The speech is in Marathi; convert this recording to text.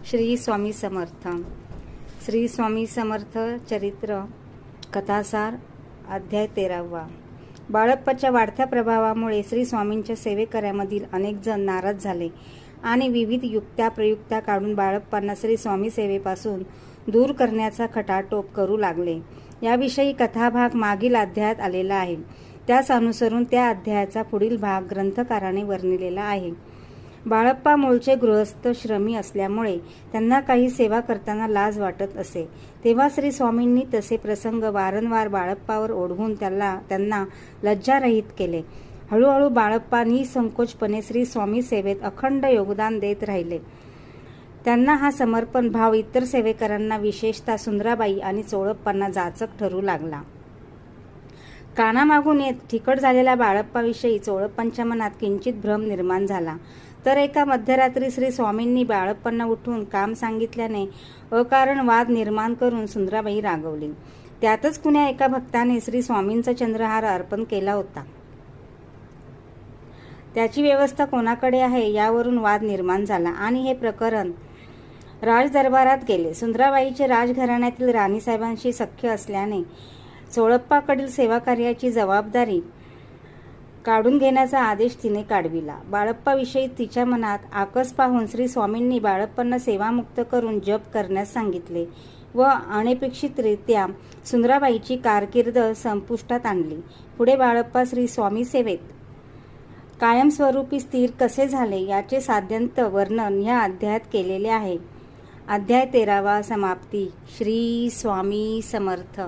श्री स्वामी समर्थ. श्री स्वामी समर्थ चरित्र कथासार अध्याय 13. बाळप्पाच्या वाढत्या प्रभावामुळे श्री स्वामींच्या सेवेकऱ्यामधील अनेक जण नाराज झाले आणि विविध युक्त्या प्रयुक्त्या काढून बाळप्पांना श्री स्वामी सेवेपासून दूर करण्याचा खटाटोप करू लागले. याविषयी कथाभाग मागील अध्यायात आलेला आहे. त्यास अनुसरून त्या अध्यायाचा पुढील भाग ग्रंथकाराने वर्णिलेला आहे. बाळप्पा मूळचे गृहस्थ श्रमी असल्यामुळे त्यांना काही सेवा करताना लाज वाटत असे. तेव्हा श्री स्वामींनी तसे प्रसंग वारंवार बाळप्पावर ओढवून त्यांना लज्जारहित केले. हळूहळू बाळप्पा निसंकोचपणे श्री स्वामी सेवेत अखंड योगदान देत राहिले. त्यांना हा समर्पण भाव इतर सेवेकरांना विशेषतः सुंदराबाई आणि चोळप्पांना जाचक ठरू लागला. कानामागून येत ठिकट झालेल्या बाळप्पाविषयी चोळप्पांच्या मनात किंचित भ्रम निर्माण झाला. तर एका मध्यरात्री श्री स्वामींनी बाळप्पांना उठून काम सांगितल्याने अकारण वाद निर्माण करून सुंदराबाई रागवली. त्यातच कुण्या एका भक्ताने श्री स्वामींचा चंद्रहार अर्पण केला होता. त्याची व्यवस्था कोणाकडे आहे यावरून वाद निर्माण झाला आणि हे प्रकरण राजदरबारात गेले. सुंदराबाईचे राजघराण्यातील राणीसाहेबांशी सख्य असल्याने चोळप्पाकडील सेवाकार्याची जबाबदारी काढून घेण्याचा आदेश तिने काढविला. बाळप्पाविषयी तिच्या मनात आकस पाहून श्री स्वामींनी बाळप्पांना सेवामुक्त करून जप करण्यास सांगितले व अनपेक्षितरित्या सुंदराबाईची कारकीर्द संपुष्टात आणली. पुढे बाळप्पा श्री स्वामी सेवेत कायमस्वरूपी स्थिर कसे झाले याचे साध्यंत वर्णन ह्या अध्यायात केलेले आहे. अध्याय 13 समाप्ती. श्री स्वामी समर्थ.